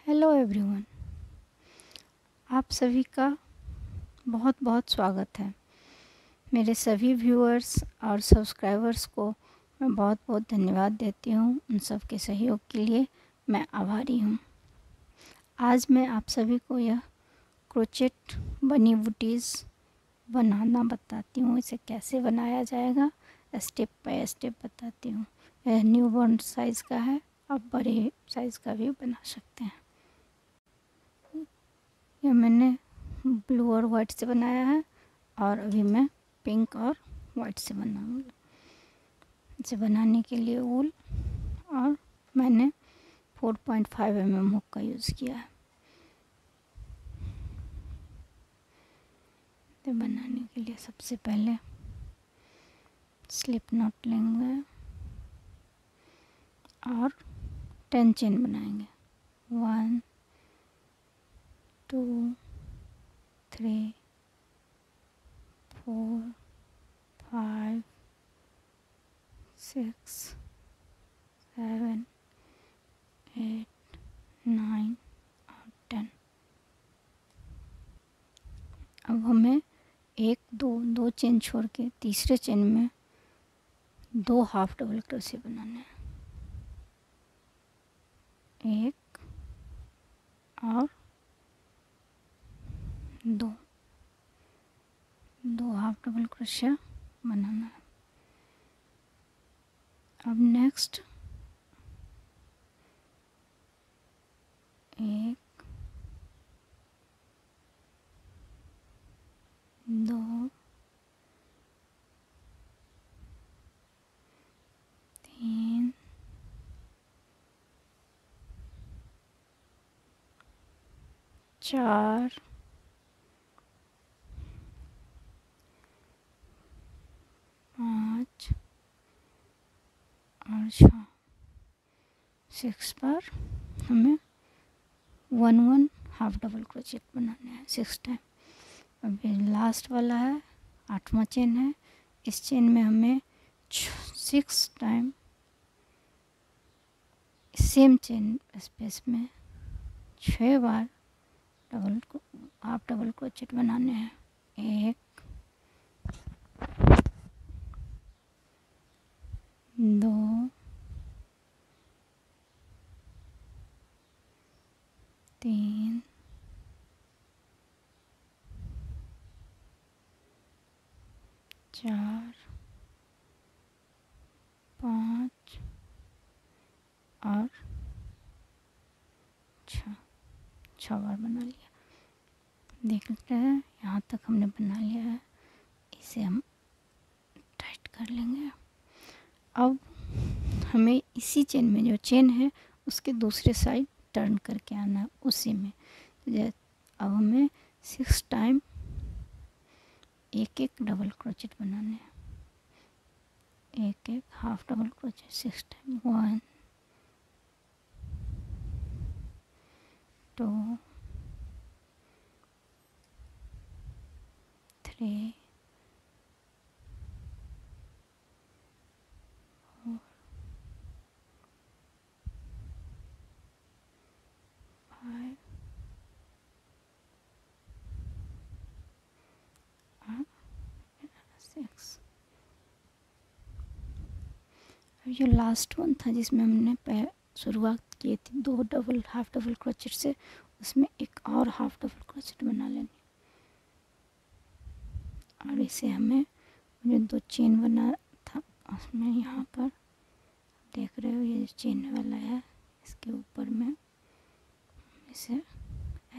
Hello everyone, आप सभी का बहुत बहुत स्वागत है। मेरे सभी व्यूअर्स और सब्सक्राइबर्स को मैं बहुत बहुत धन्यवाद देती हूँ। उन सब के सहयोग के लिए मैं आभारी हूँ। आज मैं आप सभी को यह क्रोचेट बनी बूटीज़ बनाना बताती हूँ। इसे कैसे बनाया जाएगा स्टेप बाय स्टेप बताती हूँ। यह न्यूबॉर्न साइज़ का है, आप बड़े साइज़ का भी बना सकते हैं। यह मैंने ब्लू और वाइट से बनाया है और अभी मैं पिंक और वाइट से बनाऊंगी। इसे बनाने के लिए वूल और मैंने 4.5 mm हुक का यूज़ किया है। तो बनाने के लिए सबसे पहले स्लिप नॉट लेंगे और 10 चेन बनाएंगे। 1 2 3 4 5 6 7 8 9 और 10। अब हमें एक दो चेन छोड़ के तीसरे चेन में 2 हाफ डबल क्रोशे बनाने हैं। एक और दो हाफ डबल क्रोशे बनाना है। अब नेक्स्ट एक 2 3 4 5 और 6 पर हमें 1 हाफ डबल क्रोचेट बनाने हैं 6 टाइम। अब ये लास्ट वाला है, 8वां चेन है। इस चेन में हमें 6 टाइम सेम चेन स्पेस में 6 बार हाफ डबल क्रोचेट बनाने हैं। 1 2 3 4 5 और 6 बार बना लिया। देख सकते हैं यहाँ तक हमने बना लिया है। इसे हम टाइट कर लेंगे। अब हमें इसी चेन में जो चेन है उसके दूसरे साइड टर्न करके आना है उसी में। तो अब हमें 6 टाइम एक डबल क्रोचेट बनाने हैं। एक हाफ डबल क्रोचेट 6 टाइम। 1 2 3 4 5 और 6। अब जो लास्ट वन था जिसमें हमने शुरुआत की थी 2 हाफ डबल क्रोचेट से, उसमें एक और हाफ डबल क्रोचेट बना लेनी। और इसे हमें जो 2 चेन बना था उसमें यहाँ पर देख रहे हो ये जो चेन वाला है इसके ऊपर में इसे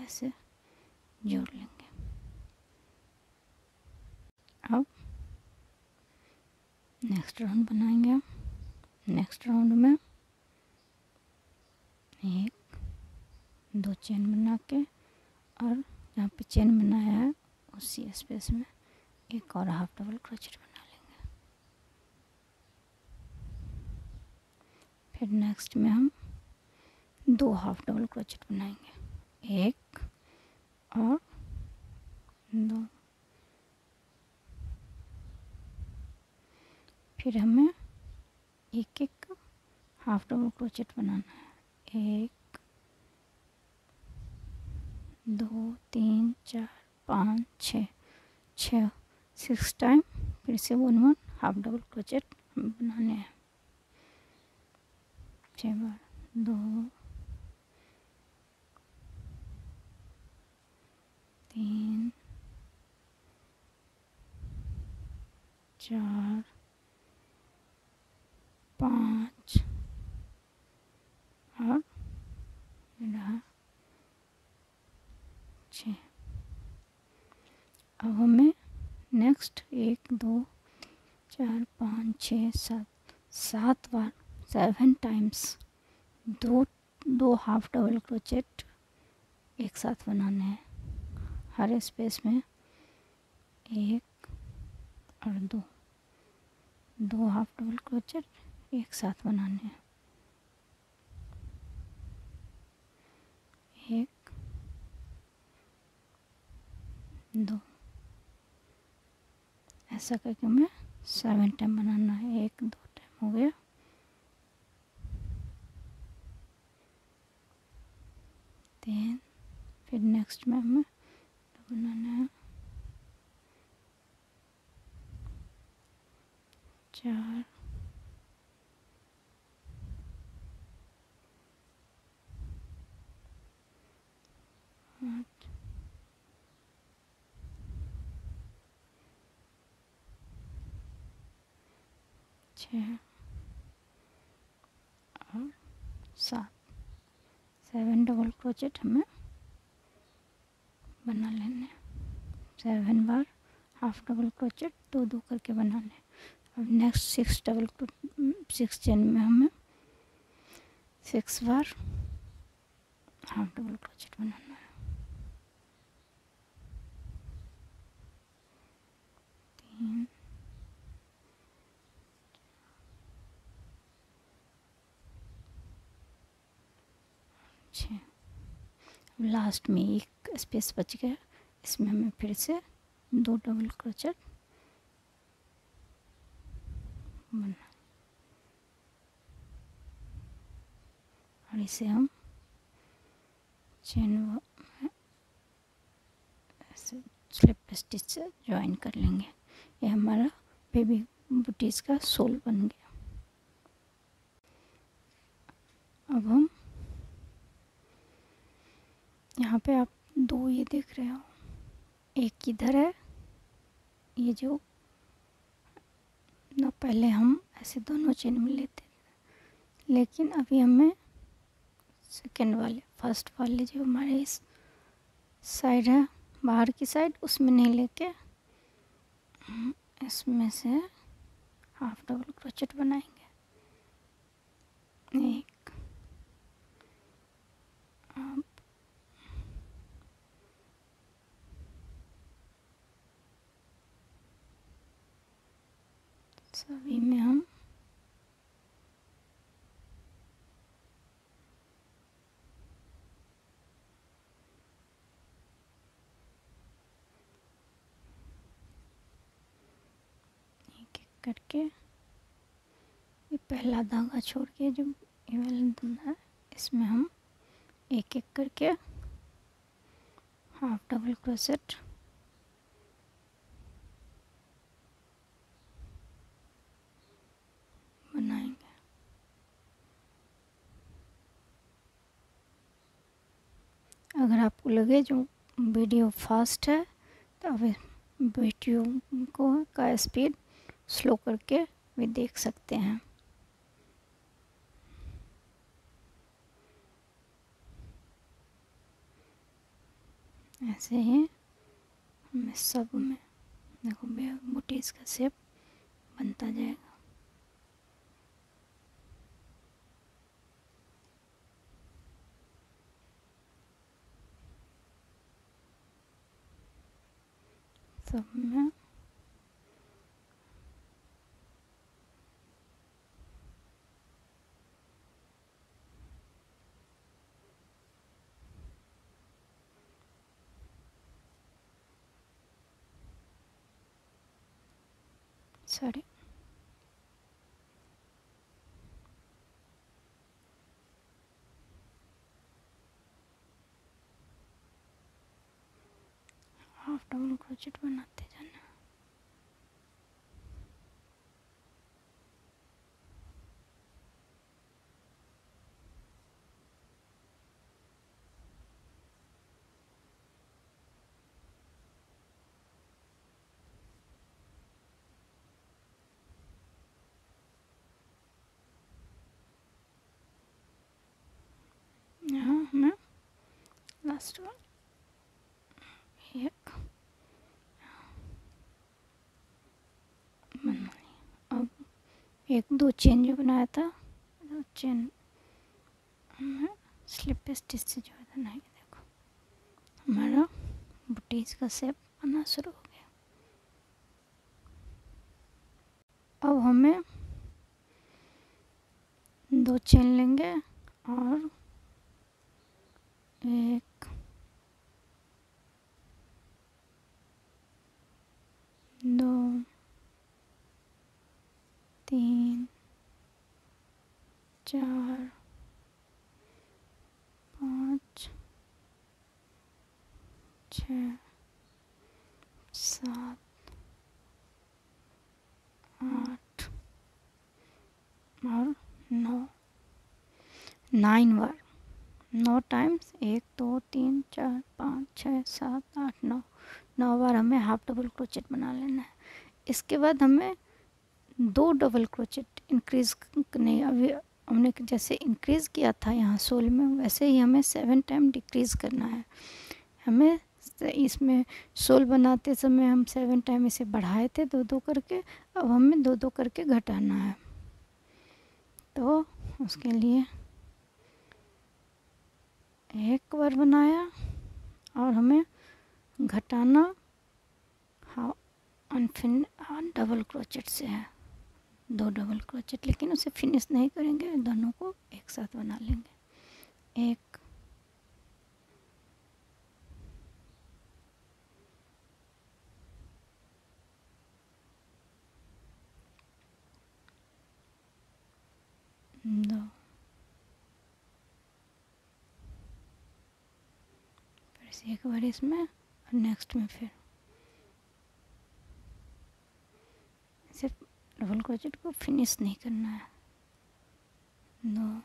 ऐसे जोड़ लेंगे। अब नेक्स्ट राउंड बनाएंगे। नेक्स्ट राउंड में 2 चेन बना के और जहाँ पे चेन बनाया है उसी स्पेस में एक और हाफ डबल क्रोचेट बना लेंगे। फिर नेक्स्ट में हम 2 हाफ डबल क्रोचेट बनाएंगे। 1 और 2। फिर हमें एक हाफ डबल क्रोचेट बनाना है। 1 2 3 4 5 6 6 6 टाइम फिर से 1 1 हाफ डबल क्रोचेट हमें बनाने हैं। 6 बार 2 3 4 5 और 6। अब हमें नेक्स्ट 1 2 4 5 6 7 7 बार 7 टाइम्स दो हाफ डबल क्रोचेट एक साथ बनाने हैं। हर स्पेस में 1 और 2 हाफ डबल क्रोचेट एक साथ बनाने हैं। 1 2 ऐसा करके हमें 7 टाइम बनाना है। 1 2 टाइम हो गया। 3 फिर नेक्स्ट में हमें बनाना है 4 8 6 और 7 7 डबल क्रोचेट हमें बना लेने। 7 बार हाफ डबल क्रोचेट 2 2 करके बनाने। अब नेक्स्ट 6 चेन में हमें 6 बार हाफ डबल क्रोचेट बनाना है। 3 6। लास्ट में एक स्पेस बच गया, इसमें हमें फिर से 2 डबल क्रोचेट बनना और इसे हम चेन में ऐसे स्लिप स्टिच से ज्वाइन कर लेंगे। ये हमारा बेबी बूटीज का सोल बन गया। अब हम यहाँ पे आप 2 ये देख रहे हो, एक इधर है, ये जो ना पहले हम ऐसे दोनों चेन में लेते थे, लेकिन अभी हमें सेकेंड वाले फर्स्ट वाले जो हमारे इस साइड है बाहर की साइड, उसमें नहीं लेके इसमें से हाफ डबल क्रोचेट बनाएंगे। 1 अब सभी में हम एक एक करके ये पहला धागा छोड़ के जो ये वाला धागा है, इसमें हम एक एक करके हाफ डबल क्रोचेट बनाएंगे। अगर आपको लगे जो वीडियो फास्ट है तो अब वीडियो को का स्पीड स्लो करके भी देख सकते हैं। ऐसे ही हमें सब में देखो बूटीज का शेप बनता जाएगा। सब में सॉरी डबल क्रोचेट बनाते जाना। यहाँ हमें लास्ट वन एक बना लिया। अब एक दो चेन जो बनाया था, दो चेन हमें स्लिप स्टिच से जो है बनाएंगे। देखो हमारा बुटीज का शेप आना शुरू हो गया। अब हमें दो चेन लेंगे और एक दो तीन चार पाँच छः सात आठ और 9 बार, 9 टाइम्स, 1 2 3 4 5 6 7 8 9 बार हमें हाफ डबल क्रोचेट बना लेना है। इसके बाद हमें 2 डबल क्रोचेट इंक्रीज नहीं, अभी हमने जैसे इंक्रीज़ किया था यहाँ सोल में, वैसे ही हमें 7 टाइम डिक्रीज़ करना है। हमें इसमें सोल बनाते समय हम 7 टाइम इसे बढ़ाए थे 2-2 करके, अब हमें 2-2 करके घटाना है। तो उसके लिए एक बार बनाया और हमें घटाना डबल क्रोचेट से है, 2 डबल क्रोचेट, लेकिन उसे फिनिश नहीं करेंगे, दोनों को एक साथ बना लेंगे। एक दो, फिर से एक बार इसमें और नेक्स्ट में फिर सिर्फ डबल क्रोचेट को फिनिश नहीं करना है। 2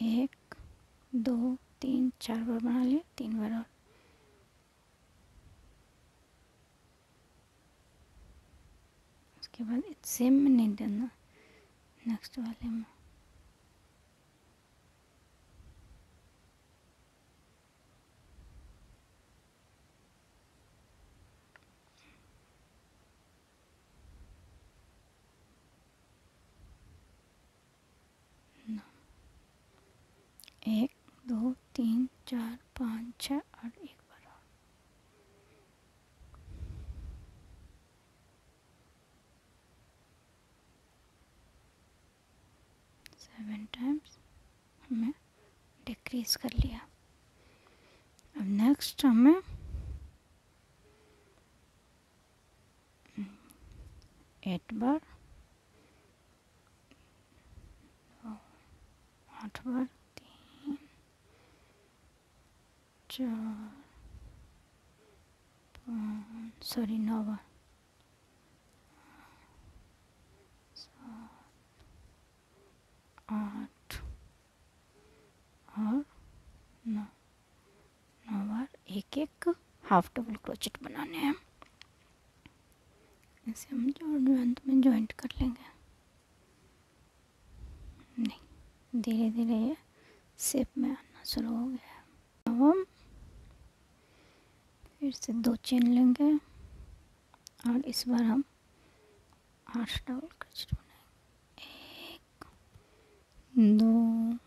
1 2 3 4 बार बना लिए, 3 बार और उसके बाद सेम में नहीं देना, नेक्स्ट वाले में एक 2 3 4 5 6 और एक बार और। सेवन टाइम्स हमें डिक्रीज कर लिया। अब नेक्स्ट हमें 8 बार 8 बार 3 4 5 सॉरी 9 बार 7 8 और 9 बार एक एक हाफ डबल क्रोचेट बनाने हैं। इसे हम अंत में जॉइंट कर लेंगे। नहीं, धीरे धीरे ये शेप में आना शुरू हो गया। अब हम फिर से 2 चेन लेंगे और इस बार हम 8 डबल क्रोचेट बनाएंगे। 1 2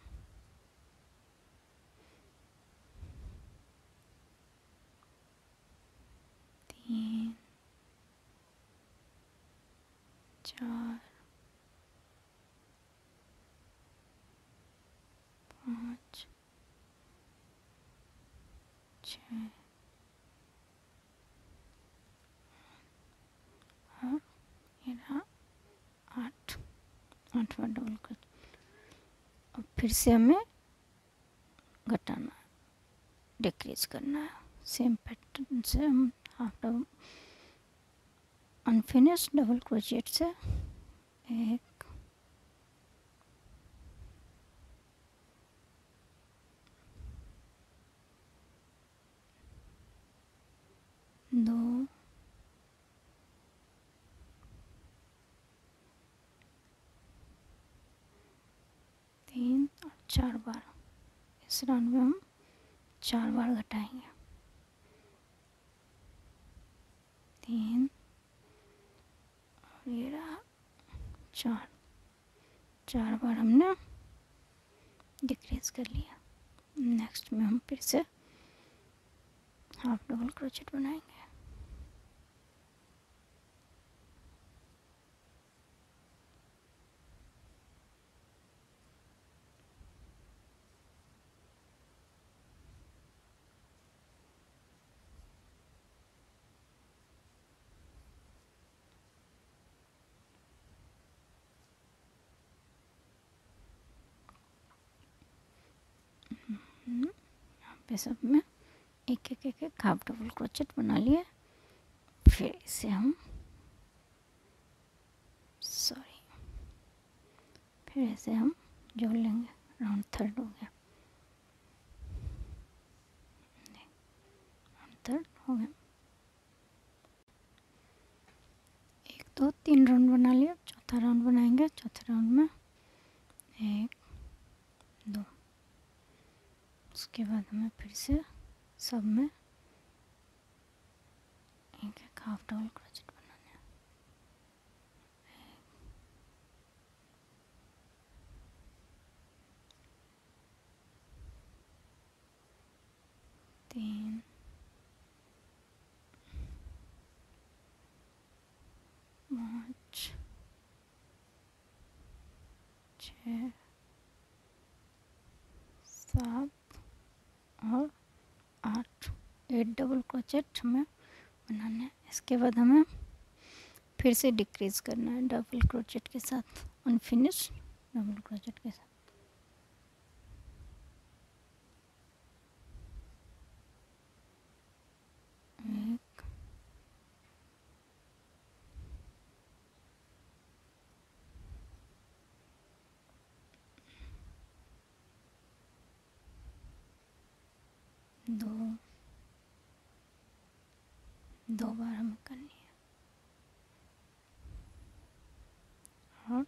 3 4 5 6 और ये रहा 8वां डबल क्रोचेट। अब फिर से हमें घटाना है, डिक्रीज करना है। सेम पैटर्न से हम half double unfinished double crochet से एक, दो, तीन और 4 बार। इस राउंड में हम 4 बार घटाएंगे। 3 और ये रहा 4। 4 बार हमने डिक्रीज कर लिया। नेक्स्ट में हम फिर से हाफ डबल क्रोचेट बनाएंगे। यहाँ पे सब में एक एक एक एक हाफ डबल क्रोचेट बना लिए। फिर इसे हम फिर इसे हम जोड़ लेंगे। राउंड थर्ड हो गया, राउंड थर्ड हो गया। 1 2 3 राउंड बना लिया। चौथा राउंड बनाएंगे। चौथे राउंड में 1 2, उसके बाद हमें फिर से सब में एक एक हाफ डबल क्रोचेट बनाना है। 3 5 6 7 और 8 डबल क्रोचेट हमें बनाना है। इसके बाद हमें फिर से डिक्रीज करना है डबल क्रोचेट के साथ, अनफिनिश डबल क्रोचेट के साथ। 1 2 2 बार हमें करनी है। और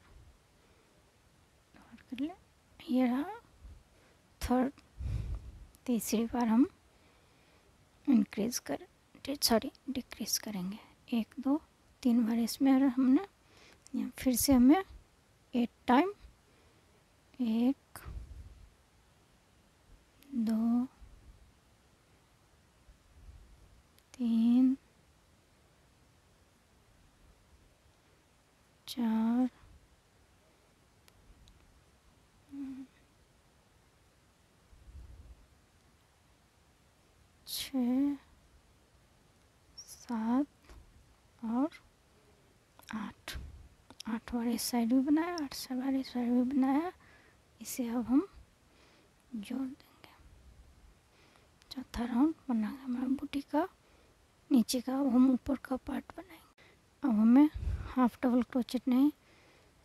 कर ले। ये रहा थर्ड। तीसरी बार हम डिक्रीज करेंगे। 1 2 3 बार इसमें हमने फिर से हमें 8 टाइम 1 2 3 4 6 7 और 8 बार इस साइड भी बनाया, 8 बार इस साइड भी बनाया। इसे अब हम जोड़ देंगे। चौथा राउंड बना गया हमारा बूटी का। नीचे का अब हम ऊपर का पार्ट बनाएंगे। अब हमें हाफ डबल क्रोचेट नहीं,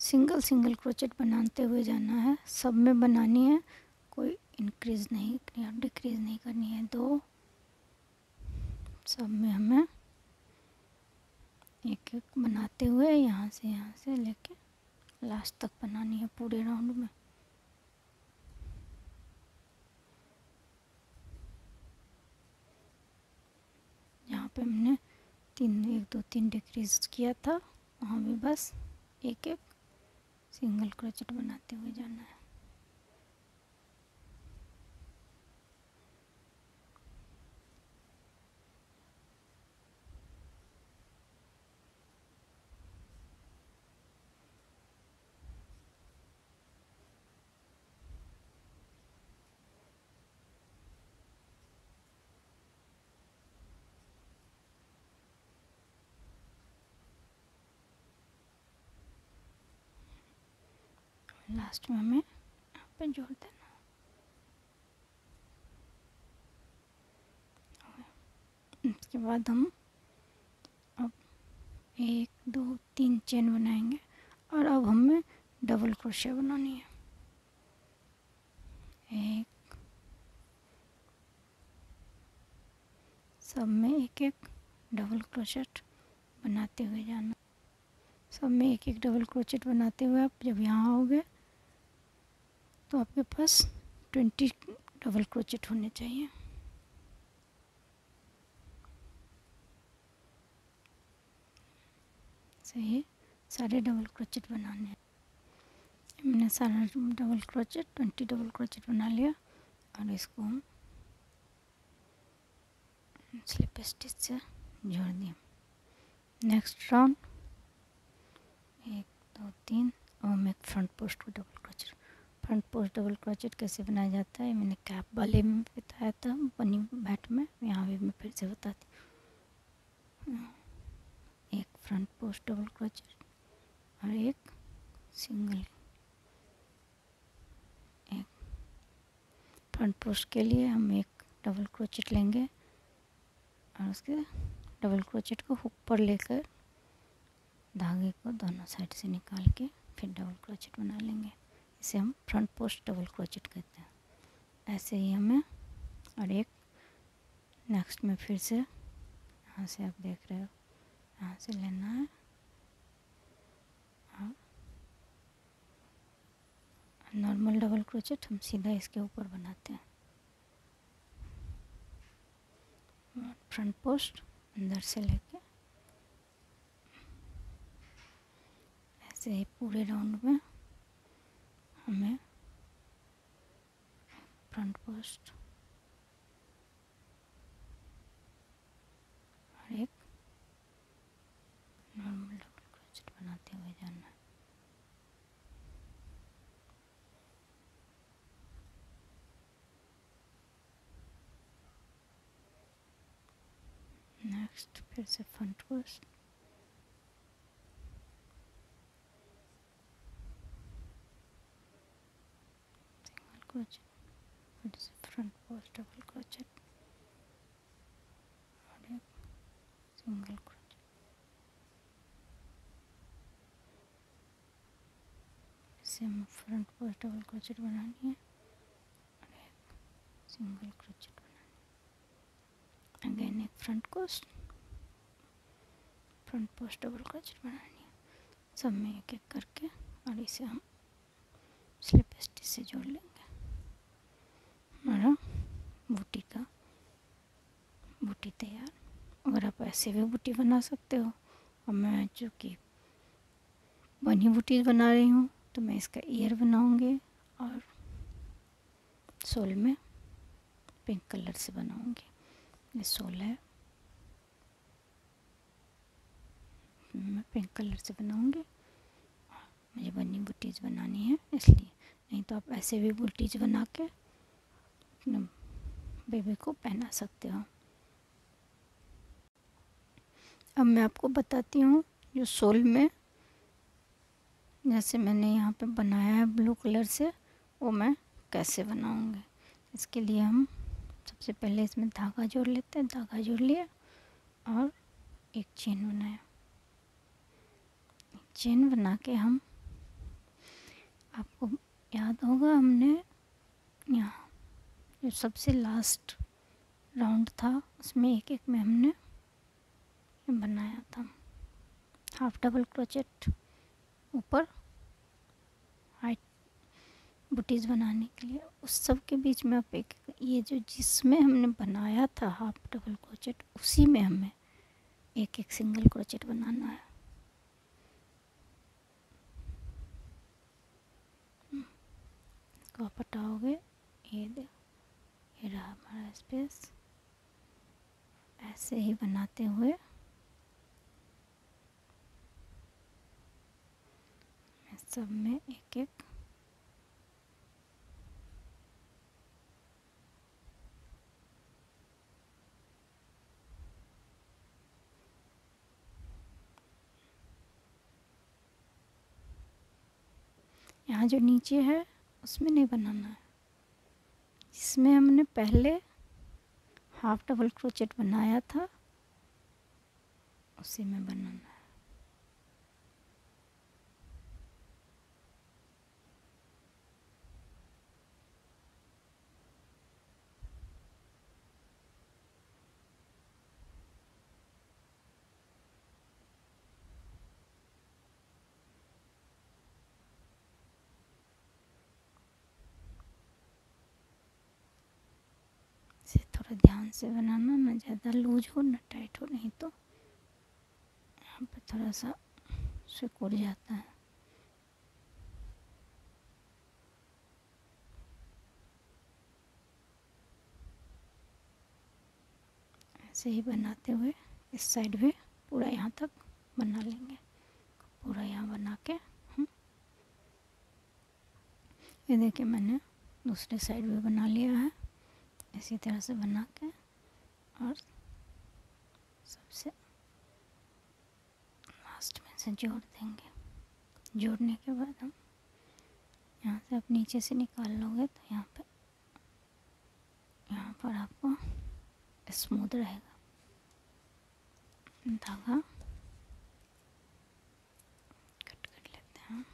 सिंगल क्रोचेट बनाते हुए जाना है। सब में बनानी है, कोई इंक्रीज नहीं या डिक्रीज नहीं करनी है। 2 सब में हमें एक एक बनाते हुए यहाँ से लेके लास्ट तक बनानी है पूरे राउंड में। यहाँ पे हमने 1 2 3 डिक्रीज किया था, वहाँ भी बस एक एक सिंगल क्रोचेट बनाते हुए जाना है। लास्ट में हमें यहाँ पे जोड़ देना। इसके बाद हम अब 1 2 3 चेन बनाएंगे और अब हमें डबल क्रोशिया बनानी है। एक, सब में एक एक डबल क्रोशेट बनाते हुए जाना। सब में एक एक डबल क्रोचेट बनाते हुए आप जब यहाँ आओगे तो आपके पास 20 डबल क्रोचेट होने चाहिए। सही है, सारे डबल क्रोचेट बनाने हैं। मैंने सारा डबल क्रोचेट 20 डबल क्रोचेट बना लिया और इसको हम स्लिप स्टिच से जोड़ दिया। नेक्स्ट राउंड 1 2 3 और हम एक फ्रंट पोस्ट को double crochet. Front post double crochet कैसे बनाया जाता है मैंने कैप वाले में बताया था, बनी बैट में, यहाँ भी मैं फिर से बताती हूँ। एक फ्रंट पोस्ट डबल क्रोचेट और एक सिंगल। एक फ्रंट पोस्ट के लिए हम एक डबल क्रोचेट लेंगे और उसके डबल क्रोचेट को हुक पर लेकर धागे को दोनों साइड से निकाल के फिर डबल क्रोचेट बना लेंगे। इसे हम फ्रंट पोस्ट डबल क्रोचेट कहते हैं। ऐसे ही हमें और एक नेक्स्ट में फिर से यहाँ से आप देख रहे हो यहाँ से लेना है और नॉर्मल डबल क्रोचेट हम सीधा इसके ऊपर बनाते हैं। फ्रंट पोस्ट अंदर से लेके ऐसे ही पूरे राउंड में हमें फ्रंट पोस्ट और एक नॉर्मल डबल क्रोचेट बनाते हुए जाना है। नेक्स्ट फिर से फ्रंट पोस्ट सिंगल क्रोचेट, फिर से फ्रंट पोस्ट डबल क्रोचेट और एक सिंगल क्रोचेट। इसे हमें फ्रंट पोस्ट डबल क्रोचेट बनानी है और एक सिंगल क्रोचेट बनानी है। अगेन एक फ्रंट पोस्ट डबल क्रोचेट बनानी है। सब में एक एक करके और इसे हम स्लिप स्टिच से जोड़ लेंगे। हमारा बूटी तैयार। अगर आप ऐसे भी बूटी बना सकते हो और मैं चूँकि बनी बूटी बना रही हूँ तो मैं इसका ईयर बनाऊँगी और सोल में पिंक कलर से बनाऊँगी। ये सोल है, मैं पिंक कलर से बनाऊँगी। मुझे बनी बूटीज़ बनानी है इसलिए, नहीं तो आप ऐसे भी बूटीज़ बना के अपने बेबी को पहना सकते हो। अब मैं आपको बताती हूँ जो सोल में जैसे मैंने यहाँ पे बनाया है ब्लू कलर से, वो मैं कैसे बनाऊँगी। इसके लिए हम सबसे पहले इसमें धागा जोड़ लेते हैं। धागा जोड़ लिया और एक चेन बनाया। चेन बना के हम, आपको याद होगा हमने यहाँ जो सबसे लास्ट राउंड था उसमें एक एक में हमने बनाया था हाफ डबल क्रोचेट ऊपर हाइट बूटीज बनाने के लिए। उस सब के बीच में आप एक ये जो जिसमें हमने बनाया था हाफ डबल क्रोचेट उसी में हमें एक एक सिंगल क्रोचेट बनाना है। इसको आप हटाओगे, ये रहा हमारा स्पेस। ऐसे ही बनाते हुए सब में एक एक यहाँ जो नीचे है उसमें नहीं बनाना है, जिसमें हमने पहले हाफ डबल क्रोचेट बनाया था उसी में बनाना है। इसे थोड़ा ध्यान से बनाना, ना ज़्यादा लूज हो ना टाइट हो, नहीं तो यहाँ पे थोड़ा सा सिकुड़ जाता है। ऐसे ही बनाते हुए इस साइड भी पूरा यहाँ तक बना लेंगे। पूरा यहाँ बना के ये देखिए मैंने दूसरे साइड भी बना लिया है। इसी तरह से बना के और सबसे लास्ट में से जोड़ देंगे। जोड़ने के बाद हम यहाँ से आप नीचे से निकाल लोगे तो यहाँ पर आपको स्मूथ रहेगा। धागा कट कर लेते हैं।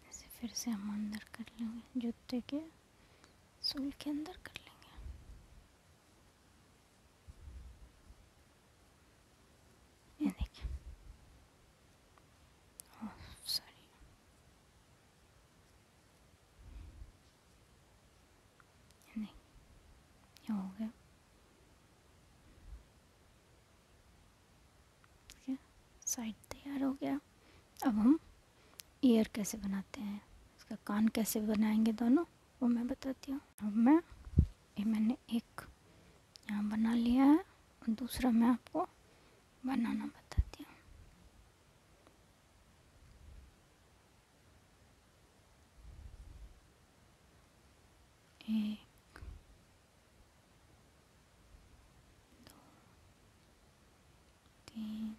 ऐसे फिर से हम अंदर कर लेंगे, जूते के सोल के अंदर कर लेंगे। ये देखिए, सॉरी, नहीं, ये हो गया। ठीक है, साइड तैयार हो गया। अब हम ईयर कैसे बनाते हैं, इसका कान कैसे बनाएंगे दोनों, वो मैं बताती हूँ। अब मैंने एक यहाँ बना लिया है और दूसरा मैं आपको बनाना बताती हूँ। एक, दो, तीन,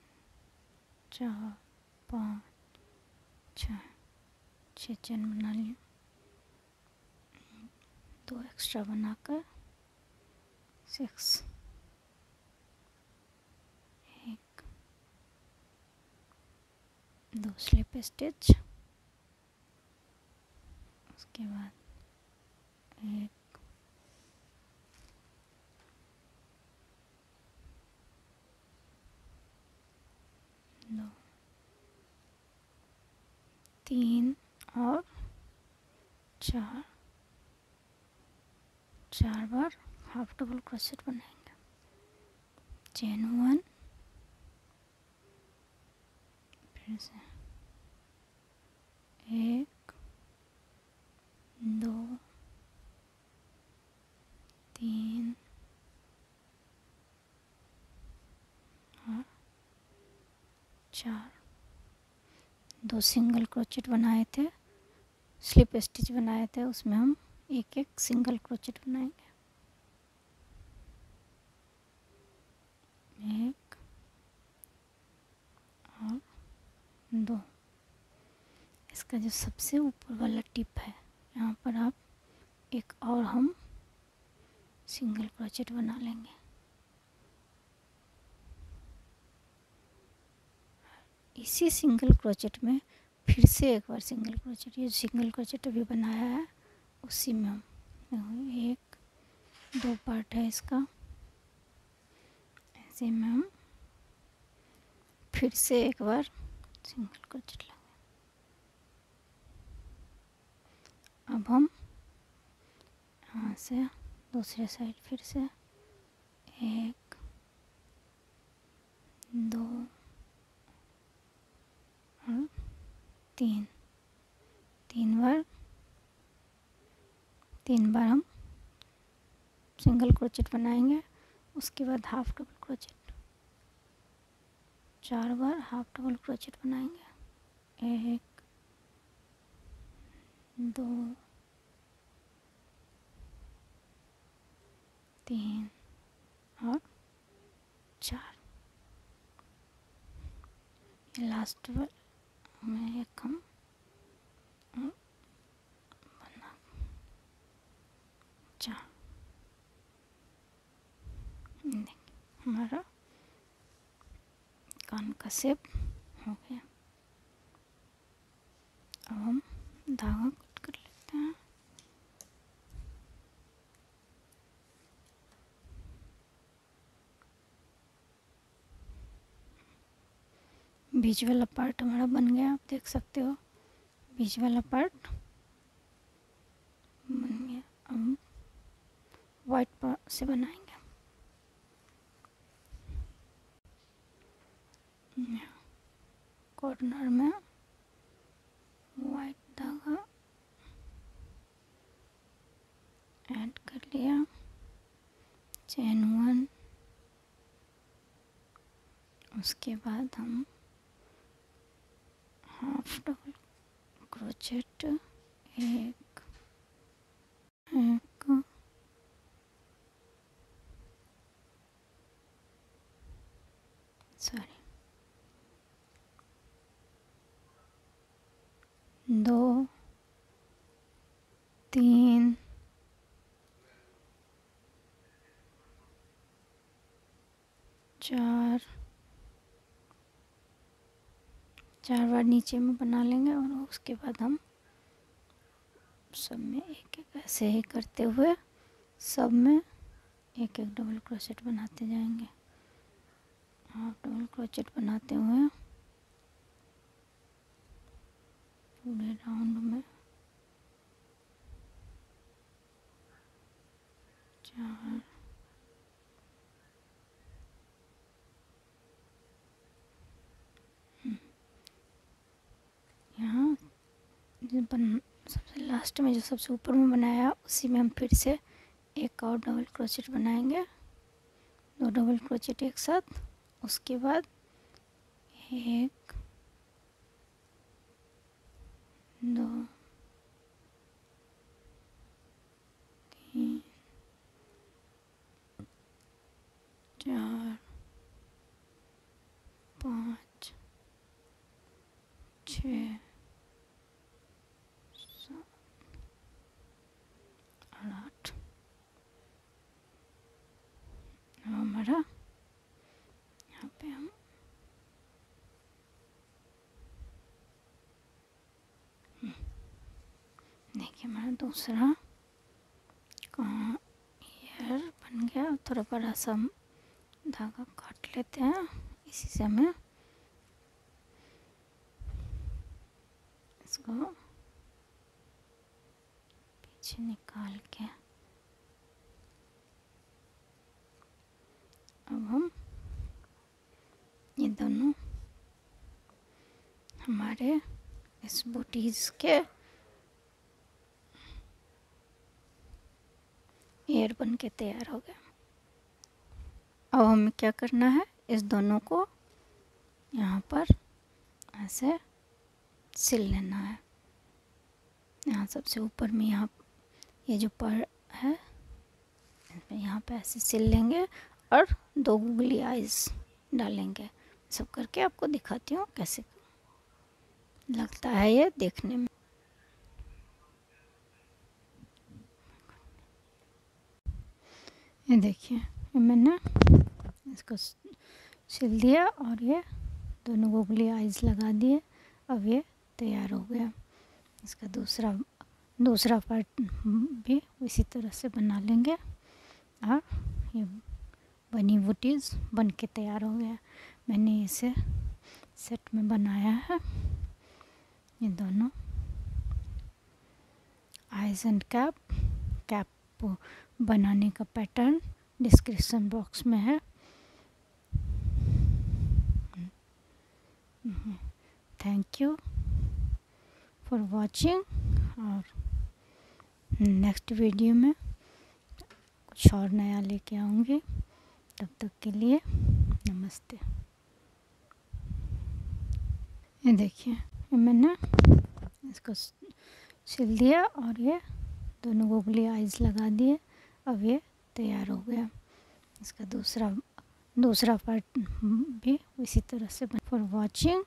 चार, पाँच, छः चैन बना लिए। दो एक्स्ट्रा बनाकर 6, एक, दो स्लिप स्टिच, उसके बाद एक, दो, तीन और चार बार हाफ डबल क्रोशेट बनाएंगे। चेन 1, फिर से 1, 2, 3 और 4। 2 सिंगल क्रोचेट बनाए थे, स्लिप स्टिच बनाए थे, उसमें हम एक सिंगल क्रोचेट बनाएंगे। 1 और 2। इसका जो सबसे ऊपर वाला टिप है, यहाँ पर आप एक और हम सिंगल क्रोचेट बना लेंगे। इसी सिंगल क्रोचेट में फिर से एक बार सिंगल क्रोचेट, ये सिंगल क्रोचेट अभी बनाया है उसी में हम 1, 2 पार्ट है इसका, ऐसे में हम फिर से एक बार सिंगल क्रोचेट लेंगे। अब हम यहाँ से दूसरे साइड फिर से 1, 2 और 3 बार हम सिंगल क्रोचेट बनाएंगे। उसके बाद हाफ डबल क्रोचेट, 4 बार हाफ डबल क्रोचेट बनाएंगे। 1, 2, 3 और लास्ट में एक हम बना देखिए हमारा कान का शेप हो गया। अब हम धागा कट कर लेते हैं। बीच वाला पार्ट हमारा बन गया, आप देख सकते हो बीच वाला पार्ट बन गया। अब वाइट पार्ट से बनाएंगे। कॉर्नर में वाइट धागा ऐड कर लिया, चेन 1, उसके बाद हम हाफ डबल क्रोचेट एक सॉरी 2 3 4 बार नीचे में बना लेंगे और उसके बाद हम सब में एक एक ऐसे ही करते हुए सब में एक एक डबल क्रोचेट बनाते जाएंगे। हाफ डबल क्रोचेट बनाते हुए पूरे राउंड में 4 यहाँ सबसे लास्ट में जो सबसे ऊपर में बनाया उसी में हम फिर से एक और डबल क्रोचेट बनाएंगे, 2 डबल क्रोचेट एक साथ। उसके बाद 1 2 3 4 5 6 7 और 8। हमारा यहाँ पे हम देखिए हमारा दूसरा ईयर बन गया। थोड़ा बड़ा सा धागा काट लेते हैं, इसी से हमें इसको पीछे निकाल के अब हम ये दोनों हमारे इस बूटीज के ईयर बन के तैयार हो गया। अब हमें क्या करना है, इस दोनों को यहाँ पर ऐसे सिल लेना है। यहाँ सबसे ऊपर में यहाँ ये जो पर है यहाँ पे ऐसे सिल लेंगे और 2 गूगली आइज डालेंगे। सब करके आपको दिखाती हूँ कैसे लगता है ये देखने में। ये देखिए मैंने इसको सिल दिया और ये दोनों गूगली आइज लगा दिए। अब ये तैयार हो गया। इसका दूसरा पार्ट भी इसी तरह से बना लेंगे और ये बनी बूटीज बन के तैयार हो गया। मैंने इसे सेट में बनाया है। ये दोनों आइज एंड कैप बनाने का पैटर्न डिस्क्रिप्शन बॉक्स में है। थैंक यू फॉर वॉचिंग और नेक्स्ट वीडियो में कुछ और नया लेके आऊँगी। तब तक के लिए नमस्ते। ये देखिए मैंने इसको सिल दिया और ये दोनों गूगली आइज लगा दिए। अब ये तैयार हो गया। इसका दूसरा पार्ट भी इसी तरह से फॉर वॉचिंग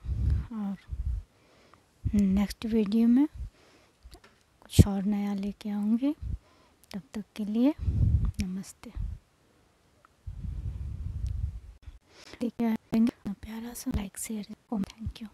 और नेक्स्ट वीडियो में कुछ और नया लेके आऊँगी। तब तक के लिए नमस्ते। देखिए प्यारा सा लाइक शेयर थैंक यू।